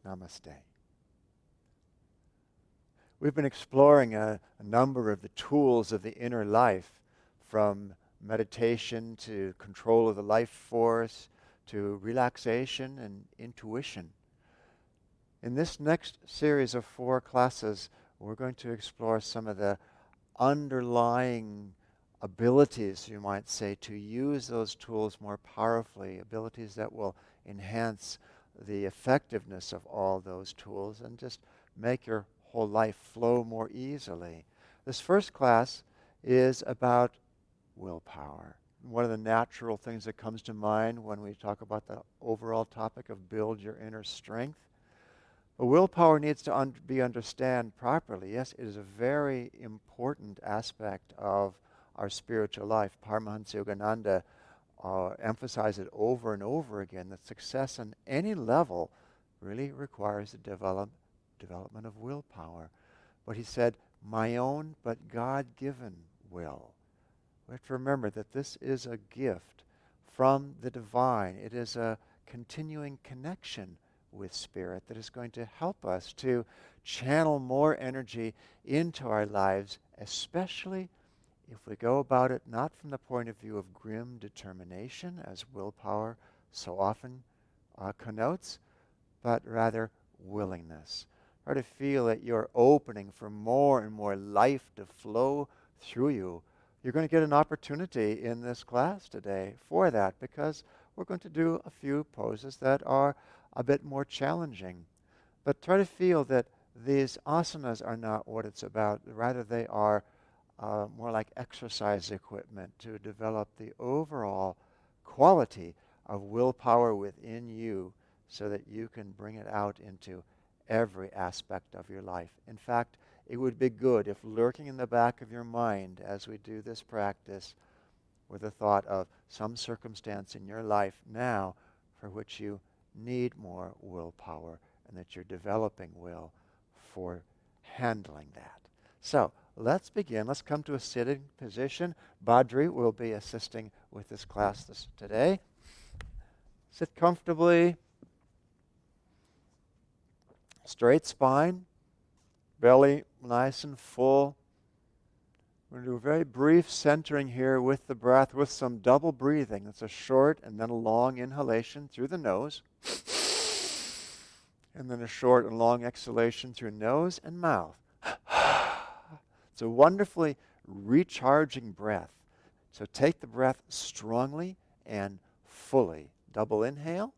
Namaste. We've been exploring a number of the tools of the inner life, from meditation to control of the life force to relaxation and intuition. In this next series of 4 classes, we're going to explore some of the underlying abilities, you might say, to use those tools more powerfully, abilities that will enhance the effectiveness of all those tools and just make your whole life flow more easily. This first class is about willpower. One of the natural things that comes to mind when we talk about the overall topic of build your inner strength. But willpower needs to be understood properly. Yes, it is a very important aspect of our spiritual life. Paramahansa Yogananda emphasized it over and over again, that success on any level really requires the development of willpower. But he said, my own but God-given will. We have to remember that this is a gift from the divine. It is a continuing connection with Spirit that is going to help us to channel more energy into our lives, especially if we go about it not from the point of view of grim determination, as willpower so often connotes, but rather willingness. Or to feel that you're opening for more and more life to flow through you. You're going to get an opportunity in this class today for that, because we're going to do a few poses that are a bit more challenging. But try to feel that these asanas are not what it's about. Rather, they are more like exercise equipment to develop the overall quality of willpower within you so that you can bring it out into every aspect of your life. In fact, it would be good if lurking in the back of your mind as we do this practice were the thought of some circumstance in your life now for which you need more willpower, and that you're developing will for handling that. So let's begin. Let's come to a sitting position. Badri will be assisting with this class today. Sit comfortably. Straight spine. Belly nice and full. We're going to do a very brief centering here with the breath, with some double breathing. It's a short and then a long inhalation through the nose. And then a short and long exhalation through nose and mouth. It's a wonderfully recharging breath. So take the breath strongly and fully. Double inhale.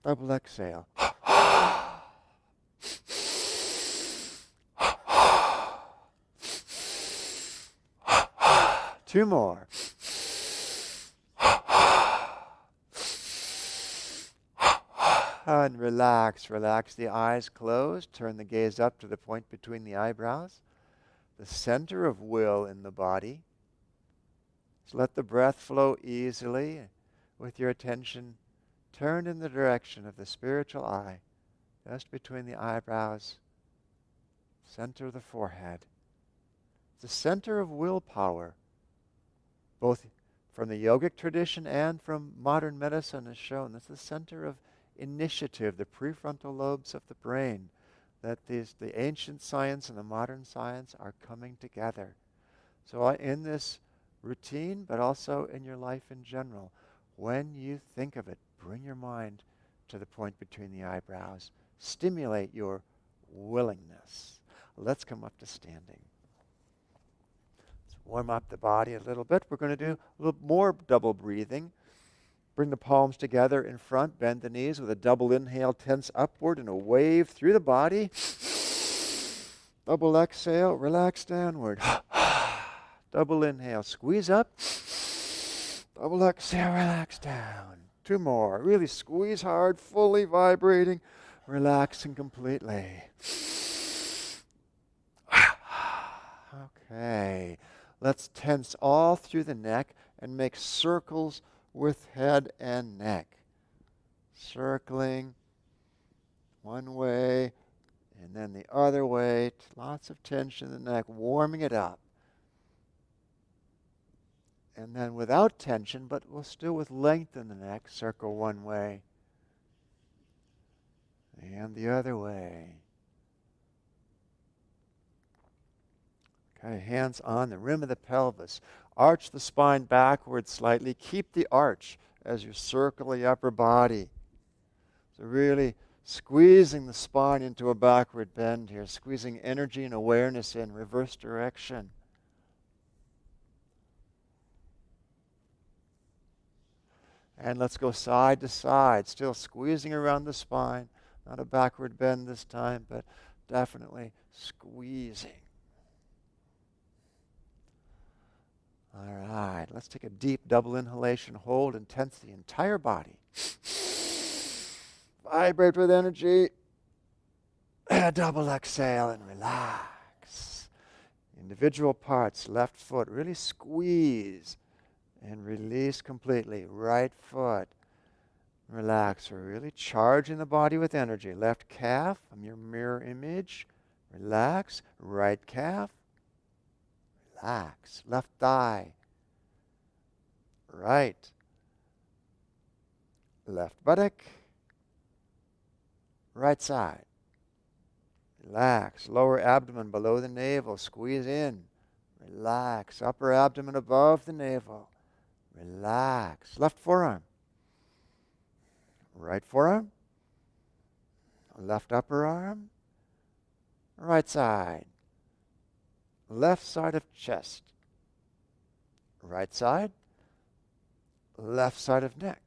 Double exhale. Two more. And relax. Relax the eyes closed. Turn the gaze up to the point between the eyebrows. The center of will in the body. So let the breath flow easily with your attention turned in the direction of the spiritual eye, just between the eyebrows, center of the forehead. It's the center of willpower, both from the yogic tradition and from modern medicine is shown. It's the center of initiative, the prefrontal lobes of the brain, that the ancient science and the modern science are coming together. So in this routine, but also in your life in general, when you think of it, bring your mind to the point between the eyebrows. Stimulate your willingness. Let's come up to standing. Let's warm up the body a little bit. We're going to do a little more double breathing. Bring the palms together in front, bend the knees with a double inhale, tense upward and a wave through the body. Double exhale, relax downward. Double inhale, squeeze up. Double exhale, relax down. Two more. Really squeeze hard, fully vibrating, relaxing completely. Okay. Let's tense all through the neck and make circles with head and neck. Circling one way and then the other way. Lots of tension in the neck, warming it up. And then without tension, but still with length in the neck, circle one way. And the other way. Okay, hands on the rim of the pelvis. Arch the spine backward slightly. Keep the arch as you circle the upper body. So really squeezing the spine into a backward bend here, squeezing energy and awareness in reverse direction. And let's go side to side, still squeezing around the spine. Not a backward bend this time, but definitely squeezing. All right, let's take a deep double inhalation, hold and tense the entire body. Vibrate with energy. Double exhale and relax. Individual parts, left foot, really squeeze and release completely. Right foot, relax. We're really charging the body with energy. Left calf, your mirror image, relax. Right calf, relax. Left thigh, right. Left buttock, right side. Relax. Lower abdomen below the navel. Squeeze in. Relax. Upper abdomen above the navel. Relax. Left forearm. Right forearm. Left upper arm. Right side. Left side of chest. Right side. Left side of neck.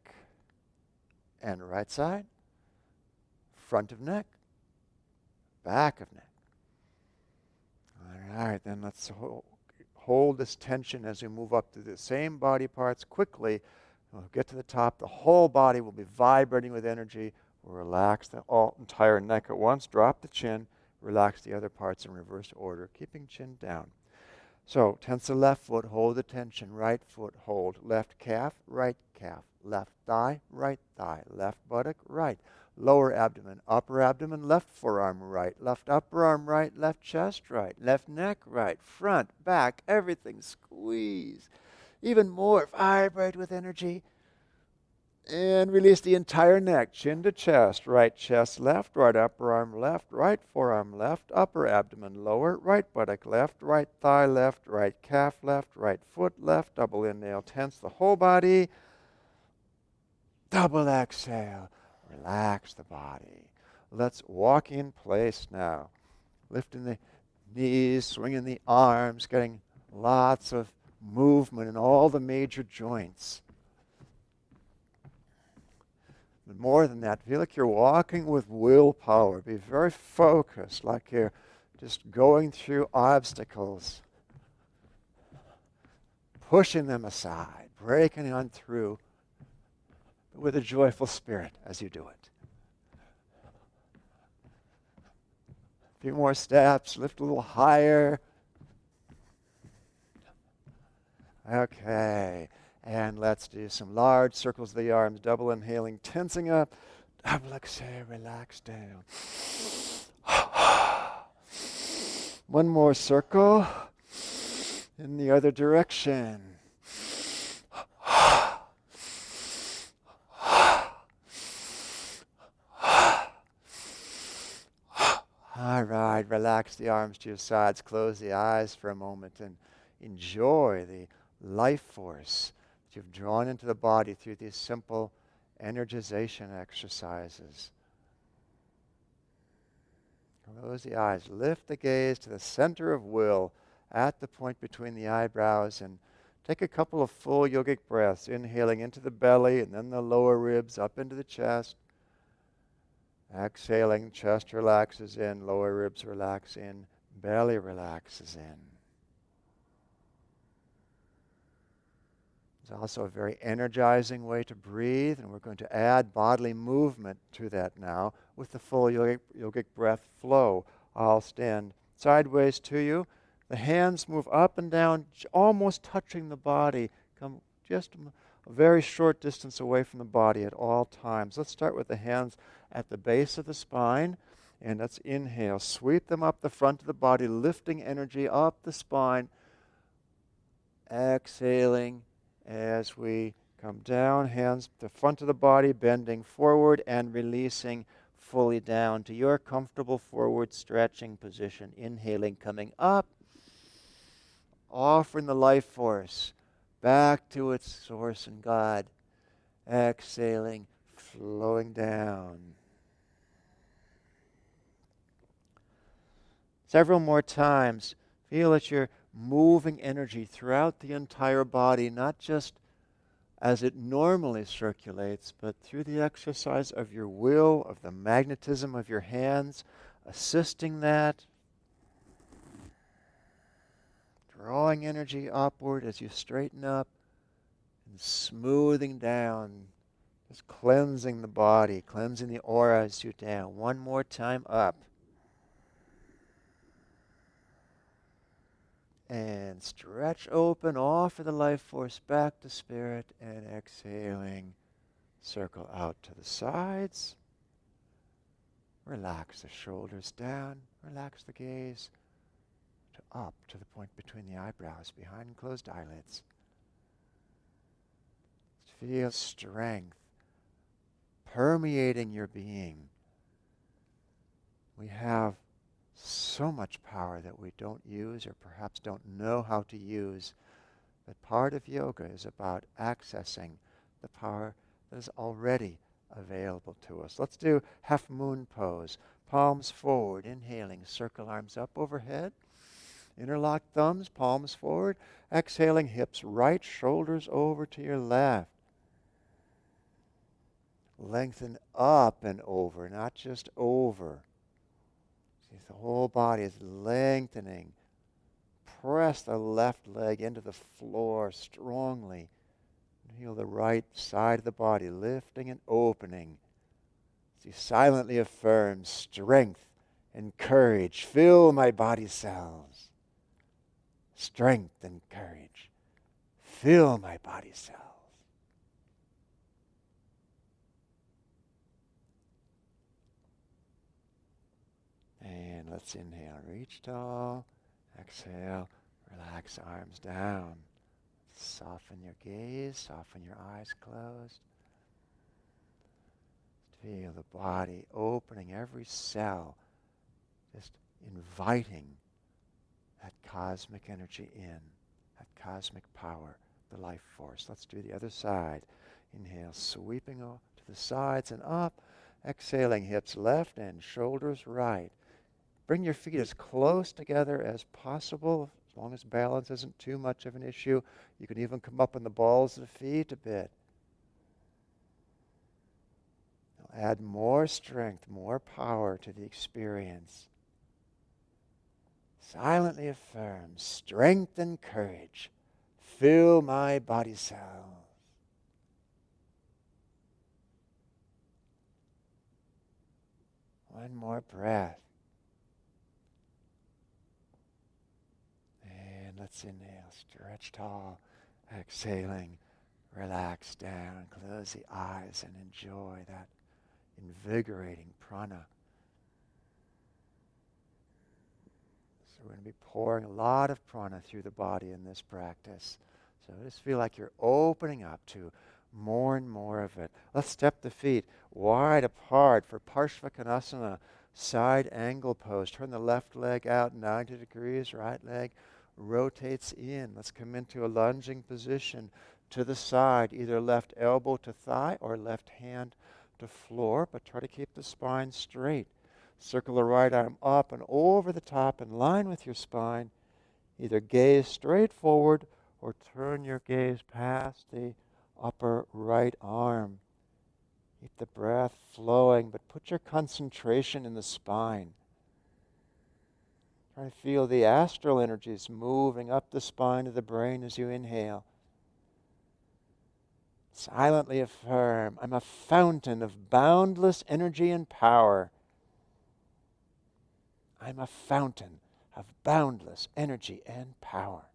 And right side. Front of neck. Back of neck. All right, then let's hold this tension as we move up to the same body parts quickly. We'll get to the top. The whole body will be vibrating with energy. We'll relax the entire neck at once. Drop the chin. Relax the other parts in reverse order, keeping chin down. So tense the left foot, hold the tension. Right foot, hold. Left calf, right calf. Left thigh, right thigh. Left buttock, right. Lower abdomen, upper abdomen, left forearm right, left upper arm right, left chest right, left neck right, front, back, everything squeeze. Even more, vibrate with energy. And release the entire neck, chin to chest, right chest left, right upper arm left, right forearm left, upper abdomen lower, right buttock left, right thigh left, right calf left, right foot left, double inhale, tense the whole body. Double exhale. Relax the body. Let's walk in place now. Lifting the knees, swinging the arms, getting lots of movement in all the major joints. But more than that, feel like you're walking with willpower. Be very focused, like you're just going through obstacles, pushing them aside, breaking on through with a joyful spirit as you do it. A few more steps, lift a little higher. Okay, and let's do some large circles of the arms, double inhaling, tensing up, double exhale, relax down. One more circle in the other direction. All right, relax the arms to your sides, close the eyes for a moment and enjoy the life force that you've drawn into the body through these simple energization exercises. Close the eyes, lift the gaze to the center of will at the point between the eyebrows and take a couple of full yogic breaths, inhaling into the belly and then the lower ribs up into the chest. Exhaling, chest relaxes in, lower ribs relax in, belly relaxes in. It's also a very energizing way to breathe, and we're going to add bodily movement to that now with the full yogic breath flow. I'll stand sideways to you. The hands move up and down, almost touching the body. Come just a very short distance away from the body at all times. Let's start with the hands at the base of the spine, and let's inhale. Sweep them up the front of the body, lifting energy up the spine. Exhaling as we come down, hands to the front of the body, bending forward and releasing fully down to your comfortable forward stretching position. Inhaling, coming up, offering the life force back to its source and God. Exhaling, flowing down. Several more times. Feel that you're moving energy throughout the entire body, not just as it normally circulates, but through the exercise of your will, of the magnetism of your hands, assisting that, drawing energy upward as you straighten up, and smoothing down, just cleansing the body, cleansing the aura as you down. One more time up. And stretch open, offer the life force back to spirit, and exhaling, circle out to the sides. Relax the shoulders down, relax the gaze to up to the point between the eyebrows, behind closed eyelids. Feel strength permeating your being. We have so much power that we don't use or perhaps don't know how to use. But part of yoga is about accessing the power that is already available to us. Let's do half moon pose. Palms forward, inhaling, circle arms up overhead. Interlock thumbs, palms forward. Exhaling, hips right, shoulders over to your left. Lengthen up and over, not just over. See, the whole body is lengthening. Press the left leg into the floor strongly. Feel the right side of the body lifting and opening. As you silently affirm strength and courage. Fill my body cells. Strength and courage. Fill my body cells. And let's inhale, reach tall. Exhale, relax arms down. Soften your gaze, soften your eyes closed. Feel the body opening, every cell, just inviting that cosmic energy in, that cosmic power, the life force. Let's do the other side. Inhale, sweeping to the sides and up. Exhaling, hips left and shoulders right. Bring your feet as close together as possible, as long as balance isn't too much of an issue. You can even come up on the balls of the feet a bit. Add more strength, more power to the experience. Silently affirm, strength and courage. Fill my body cells. One more breath. Let's inhale, stretch tall, exhaling, relax down, close the eyes and enjoy that invigorating prana. So we're going to be pouring a lot of prana through the body in this practice. So just feel like you're opening up to more and more of it. Let's step the feet wide apart for Parshvakonasana, side angle pose. Turn the left leg out 90 degrees, right leg rotates in. Let's come into a lunging position to the side, either left elbow to thigh or left hand to floor, but try to keep the spine straight. Circle the right arm up and over the top in line with your spine. Either gaze straight forward or turn your gaze past the upper right arm. Keep the breath flowing, but put your concentration in the spine. Try to feel the astral energies moving up the spine of the brain as you inhale. Silently affirm, I'm a fountain of boundless energy and power. I'm a fountain of boundless energy and power.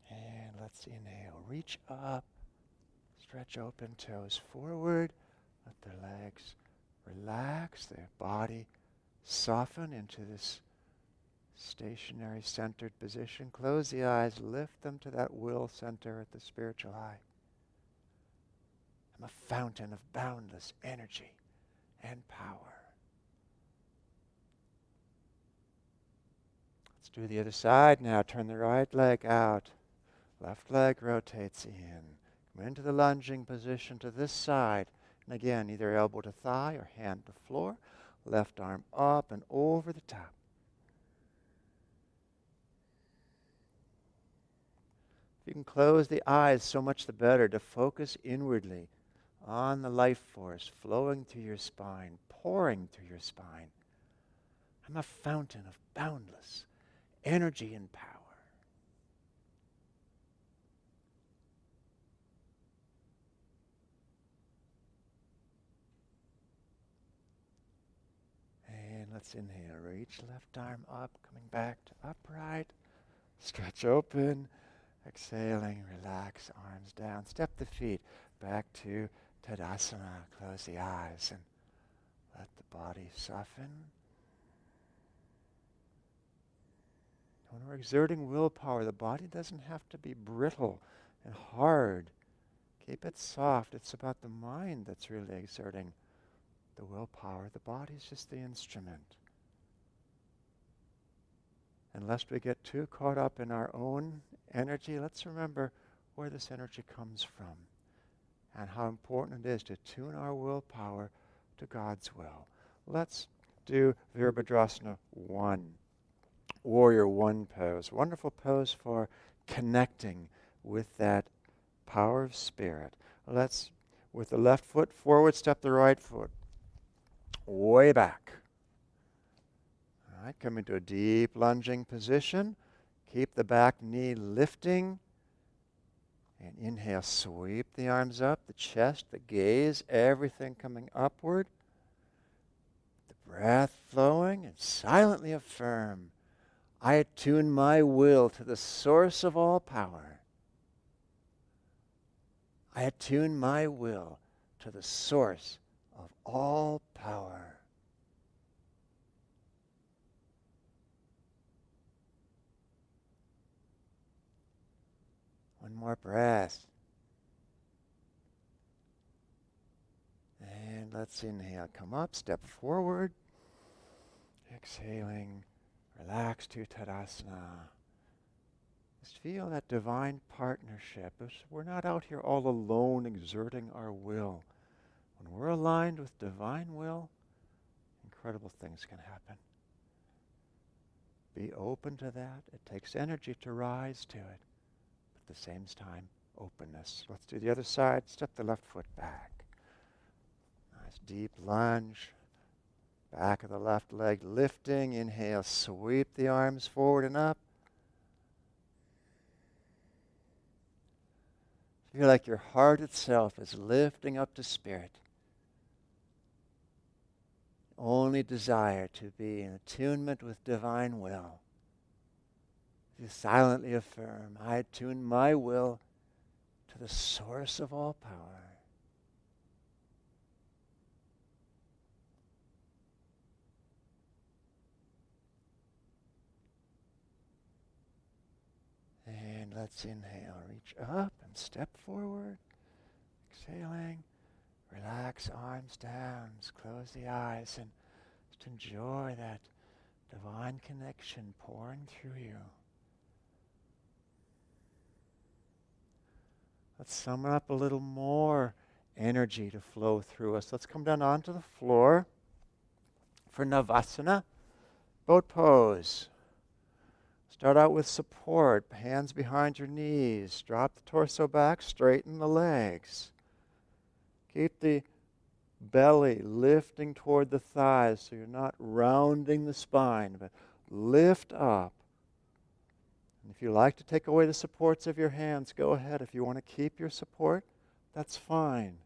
And let's inhale. Reach up. Stretch open toes forward. Let the legs relax, their body soften into this stationary centered position. Close the eyes, lift them to that will center at the spiritual eye. I'm a fountain of boundless energy and power. Let's do the other side now. Turn the right leg out. Left leg rotates in. Come into the lunging position to this side. And again, either elbow to thigh or hand to floor. Left arm up and over the top. If you can close the eyes, so much the better, to focus inwardly on the life force flowing through your spine, pouring through your spine. I'm a fountain of boundless energy and power. And let's inhale. Reach left arm up, coming back to upright. Stretch open. Exhaling, relax, arms down. Step the feet back to Tadasana. Close the eyes and let the body soften. When we're exerting willpower, the body doesn't have to be brittle and hard. Keep it soft. It's about the mind that's really exerting the willpower. The body's just the instrument. And lest we get too caught up in our own energy, let's remember where this energy comes from and how important it is to tune our willpower to God's will. Let's do Virabhadrasana 1, Warrior 1 pose. Wonderful pose for connecting with that power of spirit. Let's, with the left foot forward, step the right foot way back. All right, come into a deep lunging position. Keep the back knee lifting. And inhale, sweep the arms up, the chest, the gaze, everything coming upward. The breath flowing, and silently affirm, I attune my will to the source of all power. I attune my will to the source of all power. One more breath. And let's inhale. Come up, step forward. Exhaling, relax to Tadasana. Just feel that divine partnership. We're not out here all alone exerting our will. When we're aligned with divine will, incredible things can happen. Be open to that. It takes energy to rise to it. At the same time, openness. Let's do the other side. Step the left foot back. Nice deep lunge. Back of the left leg lifting. Inhale, sweep the arms forward and up. Feel like your heart itself is lifting up to spirit. Only desire to be in attunement with divine will. You silently affirm, I attune my will to the source of all power. And let's inhale, reach up and step forward. Exhaling, relax, arms down, just close the eyes and just enjoy that divine connection pouring through you. Let's summon up a little more energy to flow through us. Let's come down onto the floor for Navasana, boat pose. Start out with support, hands behind your knees. Drop the torso back, straighten the legs. Keep the belly lifting toward the thighs so you're not rounding the spine, but lift up. And if you like to take away the supports of your hands, go ahead. If you want to keep your support, that's fine.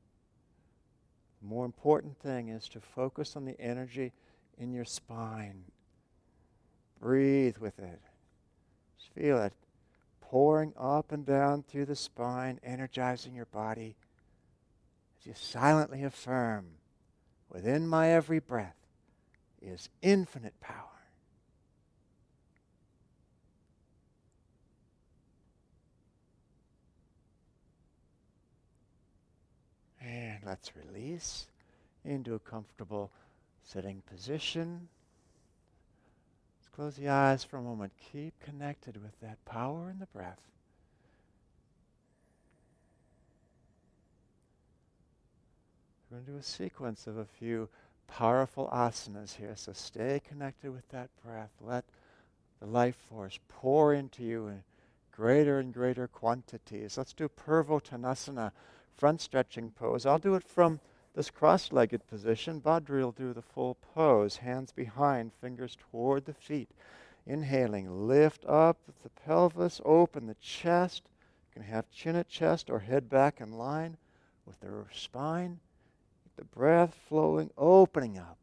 The more important thing is to focus on the energy in your spine. Breathe with it. Just feel it pouring up and down through the spine, energizing your body. As you silently affirm, within my every breath is infinite power. And let's release into a comfortable sitting position. Let's close the eyes for a moment. Keep connected with that power in the breath. We're going to do a sequence of a few powerful asanas here, so stay connected with that breath. Let the life force pour into you in greater and greater quantities. Let's do Purvottanasana, front stretching pose. I'll do it from this cross-legged position. Badri will do the full pose, hands behind, fingers toward the feet. Inhaling, lift up the pelvis, open the chest. You can have chin at chest or head back in line with the spine. The breath flowing, opening up.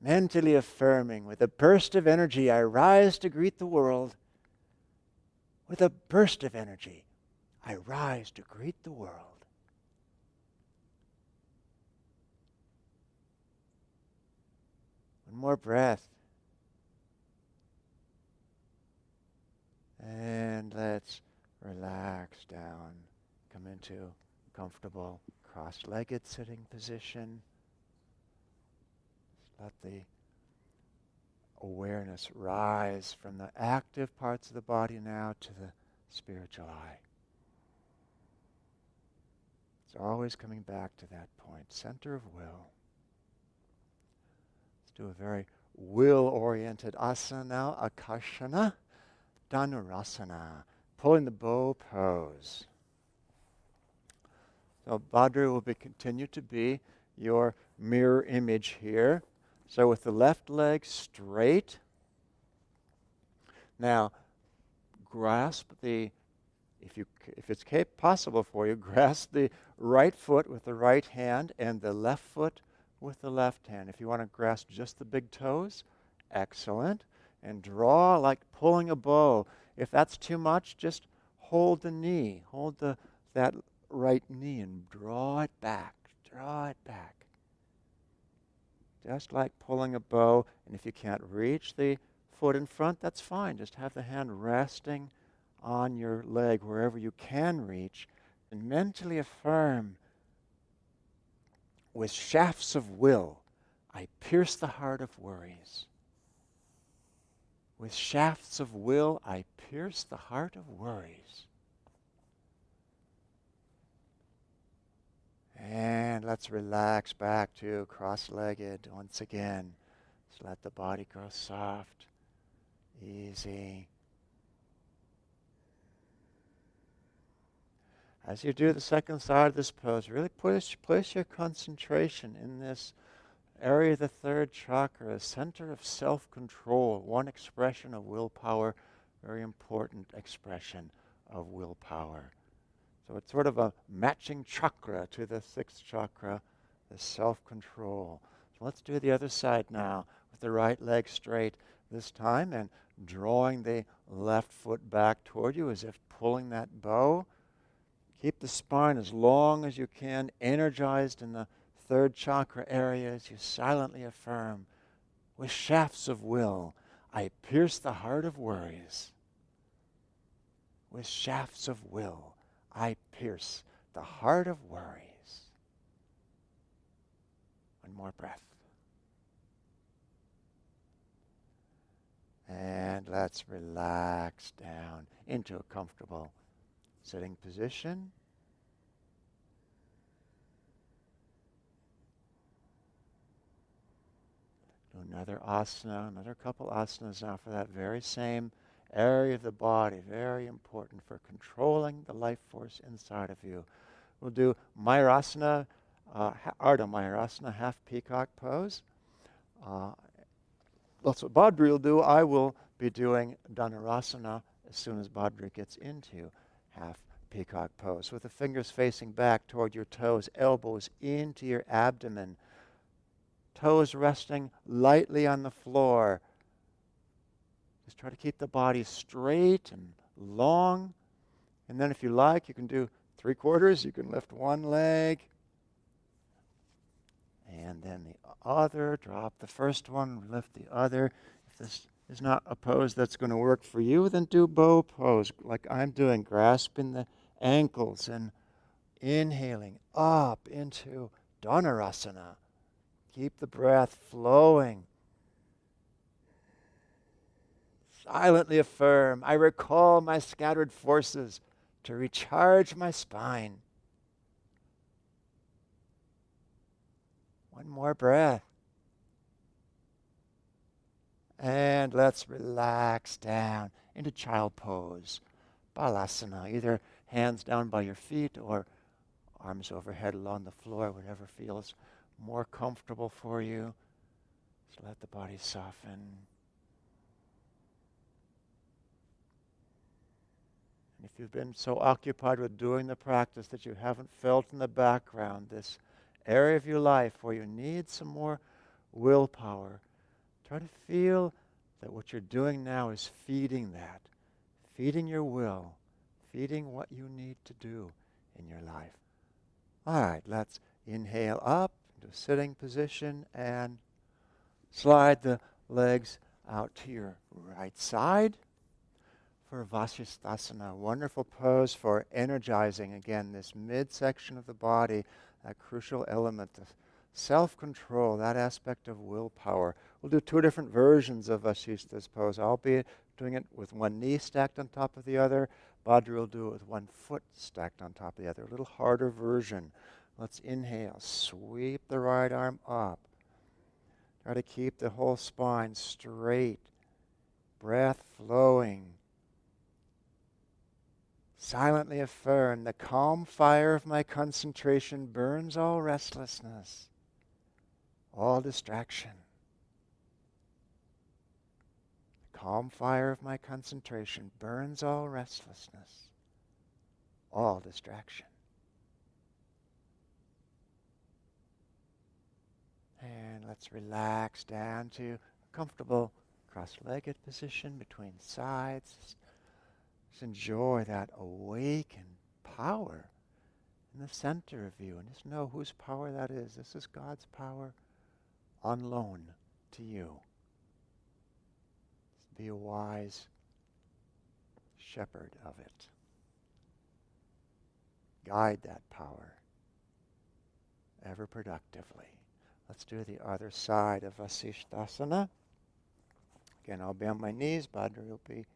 Mentally affirming, with a burst of energy, I rise to greet the world. With a burst of energy, I rise to greet the world. One more breath. And let's relax down. Come into a comfortable cross-legged sitting position. Let the awareness rise from the active parts of the body now to the spiritual eye. It's always coming back to that point, center of will. Let's do a very will-oriented asana now, Akarshana, Dhanurasana, pulling the bow pose. So Badri will continue to be your mirror image here. So with the left leg straight, now grasp the, if it's possible for you, grasp the right foot with the right hand and the left foot with the left hand. If you want to grasp just the big toes, excellent. And draw like pulling a bow. If that's too much, just hold the knee, hold that right knee and draw it back, draw it back. Just like pulling a bow, and if you can't reach the foot in front, that's fine. Just have the hand resting on your leg wherever you can reach, and mentally affirm, with shafts of will, I pierce the heart of worries. With shafts of will, I pierce the heart of worries. And let's relax back to cross-legged once again. Just let the body grow soft, easy. As you do the second side of this pose, really place your concentration in this area of the third chakra, a center of self-control, one expression of willpower, very important expression of willpower. So it's sort of a matching chakra to the sixth chakra, the self-control. So let's do the other side now with the right leg straight this time and drawing the left foot back toward you as if pulling that bow. Keep the spine as long as you can, energized in the third chakra area as you silently affirm, with shafts of will, I pierce the heart of worries. With shafts of will, I pierce the heart of worries. One more breath. And let's relax down into a comfortable sitting position. Do another asana, another couple asanas now for that very same area of the body, very important for controlling the life force inside of you. We'll do Mayurasana, Ardha Mayurasana, half peacock pose. That's what Badri will do. I will be doing Dhanurasana as soon as Badri gets into half peacock pose. With the fingers facing back toward your toes, elbows into your abdomen, toes resting lightly on the floor. Just try to keep the body straight and long. And then if you like, you can do 3/4. You can lift one leg. And then the other. Drop the first one, lift the other. If this is not a pose that's going to work for you, then do bow pose like I'm doing, grasping the ankles and Inhaling up into Dhanurasana. Keep the breath flowing. Silently affirm, I recall my scattered forces to recharge my spine. One more breath. And let's relax down into child pose. Balasana, either hands down by your feet or arms overhead along the floor, whatever feels more comfortable for you. So let the body soften. And if you've been so occupied with doing the practice that you haven't felt in the background this area of your life where you need some more willpower, try to feel that what you're doing now is feeding that, feeding your will, feeding what you need to do in your life. All right, let's inhale up into a sitting position and slide the legs out to your right side for Vasisthasana. Wonderful pose for energizing, again, this midsection of the body, that crucial element, the self-control, that aspect of willpower. We'll do two different versions of Vasishtha's pose. I'll be doing it with one knee stacked on top of the other. Bhadra will do it with one foot stacked on top of the other. A little harder version. Let's inhale. Sweep the right arm up. Try to keep the whole spine straight. Breath flowing. Silently affirm, the calm fire of my concentration burns all restlessness, all distraction. The calm fire of my concentration burns all restlessness, all distraction. And let's relax down to a comfortable cross-legged position between sides. Just enjoy that awakened power in the center of you, and just know whose power that is. This is God's power on loan to you. Just be a wise shepherd of it. Guide that power ever productively. Let's do the other side of Vasisthasana. Again, I'll be on my knees. Bhadra will be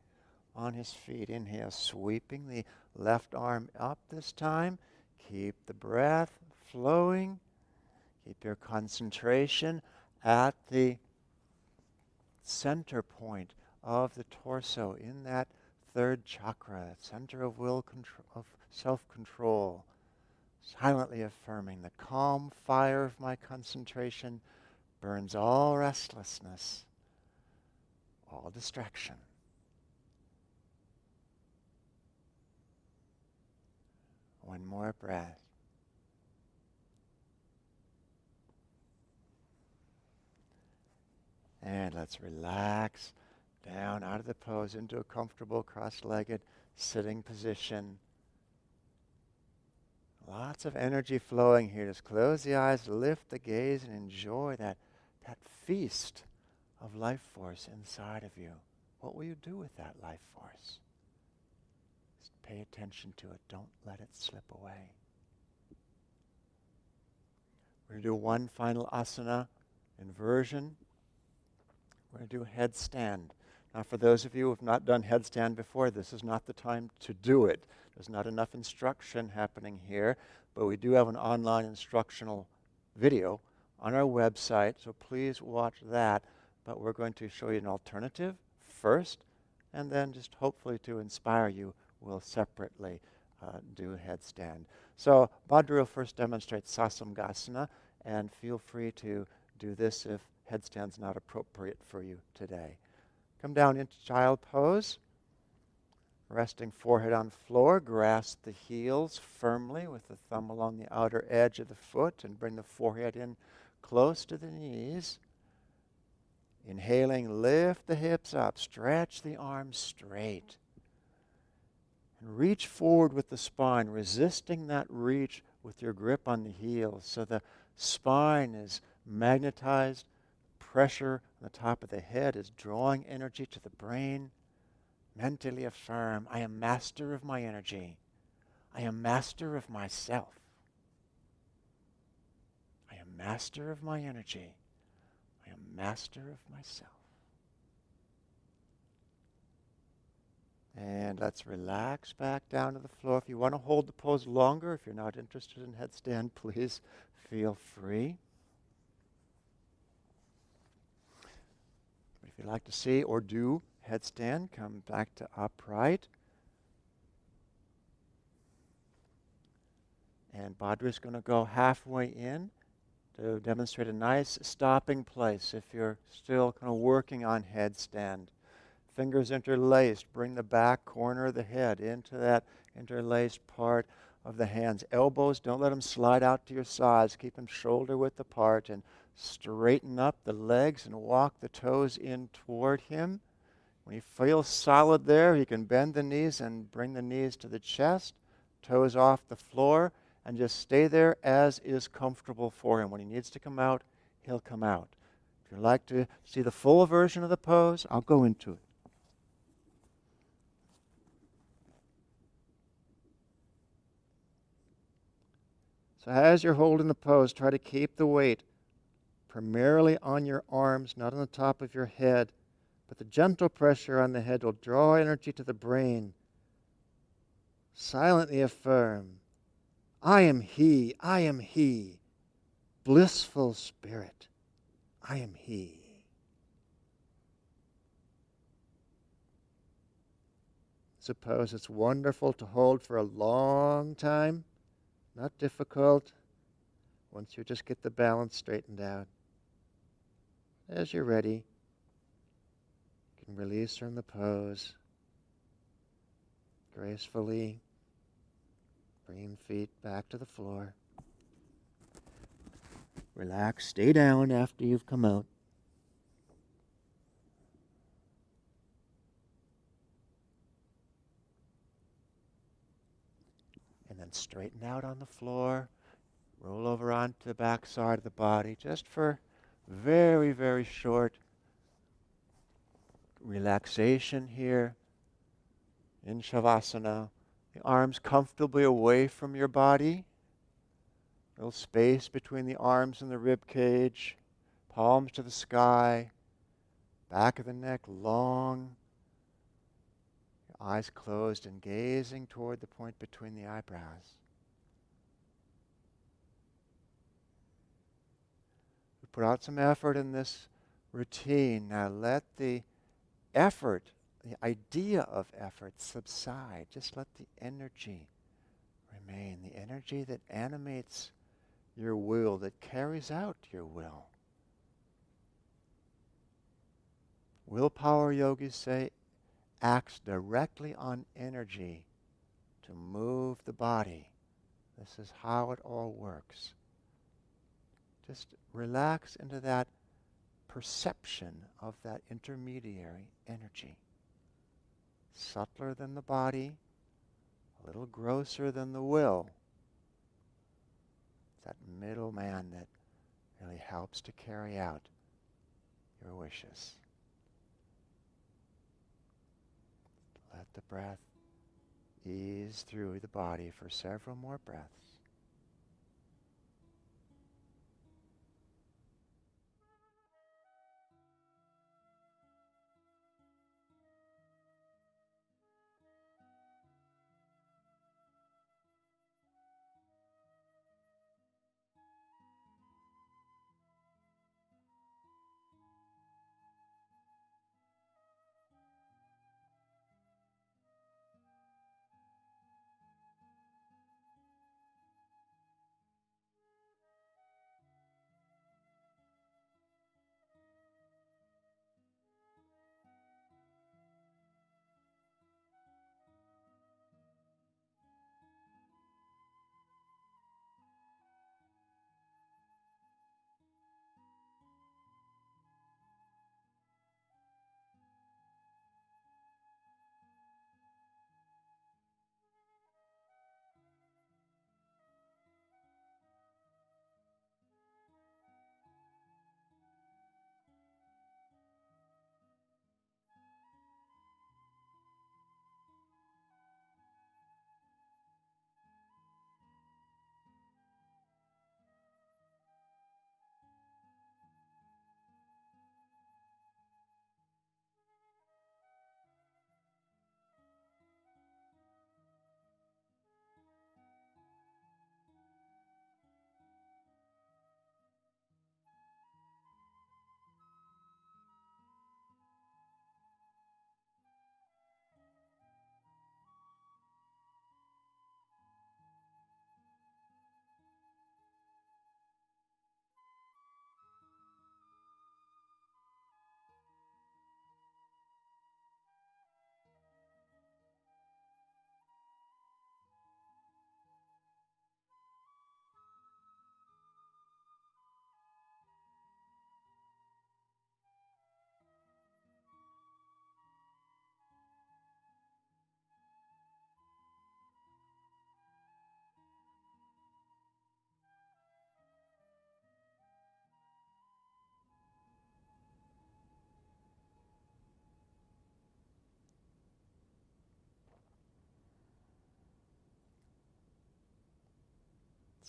on his feet. Inhale, sweeping the left arm up this time. Keep the breath flowing. Keep your concentration at the center point of the torso, in that third chakra, that center of will control, of self-control. Silently affirming, the calm fire of my concentration burns all restlessness, all distraction. One more breath. And let's relax down out of the pose into a comfortable cross-legged sitting position. Lots of energy flowing here. Just close the eyes, lift the gaze, and enjoy that feast of life force inside of you. What will you do with that life force? Just pay attention to it. Don't let it slip away. We're going to do one final asana, inversion. We're going to do headstand. Now, for those of you who have not done headstand before, this is not the time to do it. There's not enough instruction happening here, but we do have an online instructional video on our website, so please watch that. But we're going to show you an alternative first, and then just hopefully to inspire you, we'll separately do headstand. So Bhadra will first demonstrate Sasamgasana, and feel free to do this if headstand's not appropriate for you today. Come down into child pose. Resting forehead on floor, grasp the heels firmly with the thumb along the outer edge of the foot and bring the forehead in close to the knees. Inhaling, lift the hips up, stretch the arms straight. And reach forward with the spine, resisting that reach with your grip on the heels so the spine is magnetized. Pressure on the top of the head is drawing energy to the brain. Mentally affirm, I am master of my energy. I am master of myself. I am master of my energy. I am master of myself. And let's relax back down to the floor. If you want to hold the pose longer, if you're not interested in headstand, please feel free. But if you'd like to see or do headstand, come back to upright. And Bhadra's going to go halfway in to demonstrate a nice stopping place if you're still kind of working on headstand. Fingers interlaced, bring the back corner of the head into that interlaced part of the hands. Elbows, don't let them slide out to your sides. Keep them shoulder width apart and straighten up the legs and walk the toes in toward him. When he feels solid there, he can bend the knees and bring the knees to the chest, toes off the floor, and just stay there as is comfortable for him. When he needs to come out, he'll come out. If you'd like to see the full version of the pose, I'll go into it. So as you're holding the pose, try to keep the weight primarily on your arms, not on the top of your head. But the gentle pressure on the head will draw energy to the brain. Silently affirm, I am he, blissful spirit, I am he. Suppose it's wonderful to hold for a long time. Not difficult once you just get the balance straightened out. As you're ready, you can release from the pose gracefully, bringing feet back to the floor. Relax, stay down after you've come out. And then straighten out on the floor. Roll over onto the back side of the body just for very, very short relaxation here in Shavasana. The arms comfortably away from your body. A little space between the arms and the rib cage. Palms to the sky. Back of the neck long. Your eyes closed and gazing toward the point between the eyebrows. Put out some effort in this routine. Now let the effort, the idea of effort, subside. Just let the energy remain, the energy that animates your will, that carries out your will. Willpower, yogis say, acts directly on energy to move the body. This is how it all works. Just relax into that perception of that intermediary energy. Subtler than the body, a little grosser than the will. It's that middle man that really helps to carry out your wishes. Let the breath ease through the body for several more breaths.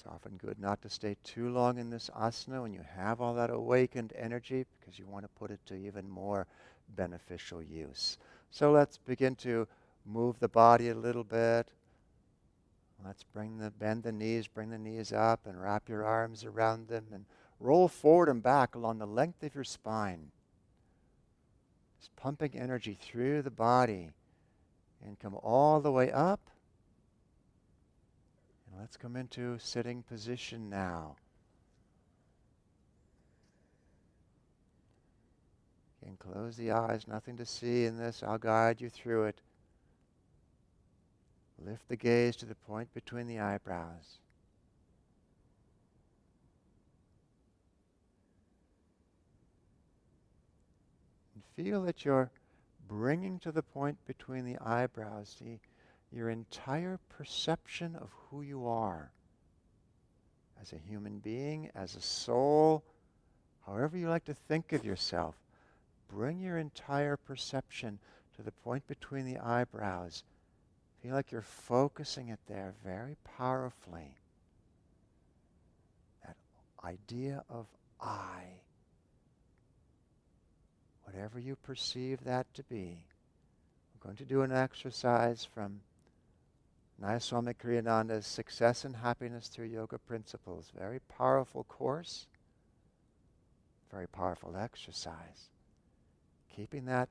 It's often good not to stay too long in this asana when you have all that awakened energy, because you want to put it to even more beneficial use. So let's begin to move the body a little bit. Let's bend the knees, bring the knees up and wrap your arms around them and roll forward and back along the length of your spine. Just pumping energy through the body and come all the way up. And let's come into sitting position now. Again, close the eyes, nothing to see in this. I'll guide you through it. Lift the gaze to the point between the eyebrows. And feel that you're bringing to the point between the eyebrows your entire perception of who you are as a human being, as a soul, however you like to think of yourself. Bring your entire perception to the point between the eyebrows. Feel like you're focusing it there very powerfully. That idea of I. Whatever you perceive that to be. We're going to do an exercise from Nayaswami Gyandev Success and Happiness Through Yoga Principles. Very powerful course. Very powerful exercise. Keeping that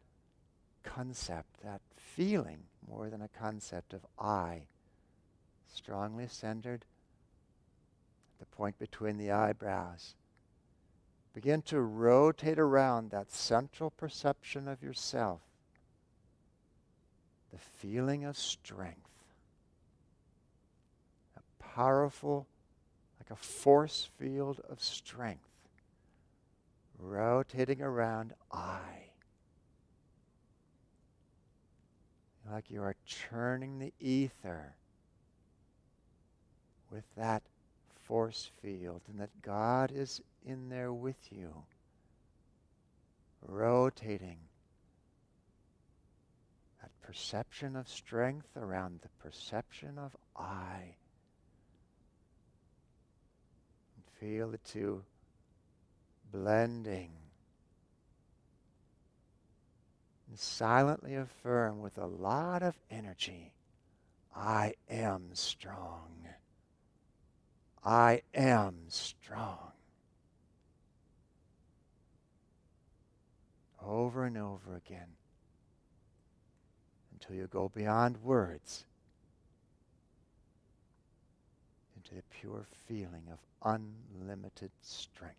concept, that feeling, more than a concept of I, strongly centered at the point between the eyebrows. Begin to rotate around that central perception of yourself, the feeling of strength, a powerful, like a force field of strength, rotating around I. Like you are churning the ether with that force field, and that God is in there with you, rotating that perception of strength around the perception of I. And feel the two blending. And silently affirm with a lot of energy, I am strong. I am strong. Over and over again until you go beyond words into the pure feeling of unlimited strength.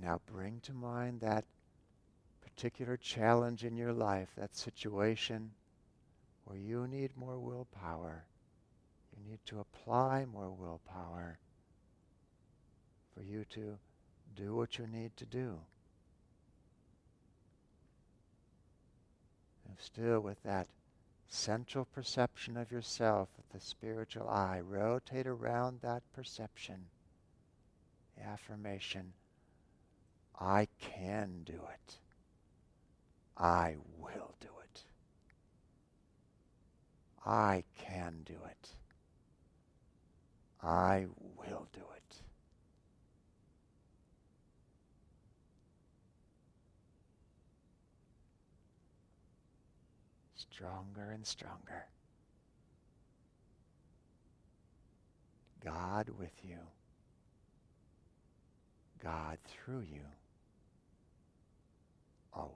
Now bring to mind that particular challenge in your life, that situation where you need more willpower. You need to apply more willpower for you to do what you need to do. And still with that central perception of yourself, with the spiritual eye, rotate around that perception. The affirmation, I can do it. I will do it. I can do it. I will do it. Stronger and stronger. God with you. God through you. Always.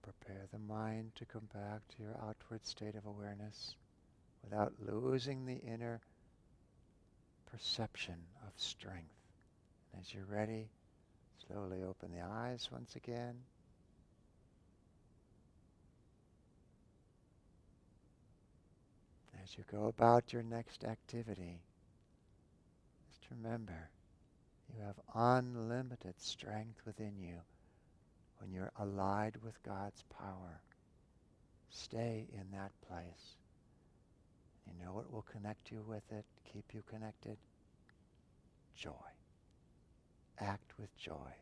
prepare the mind to come back to your outward state of awareness without losing the inner perception of strength. And as you're ready, slowly open the eyes once again. As you go about your next activity, just remember, you have unlimited strength within you when you're allied with God's power. Stay in that place. You know what will connect you with it, keep you connected? Joy. Act with joy,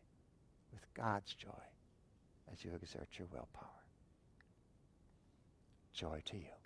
with God's joy, as you exert your willpower. Joy to you.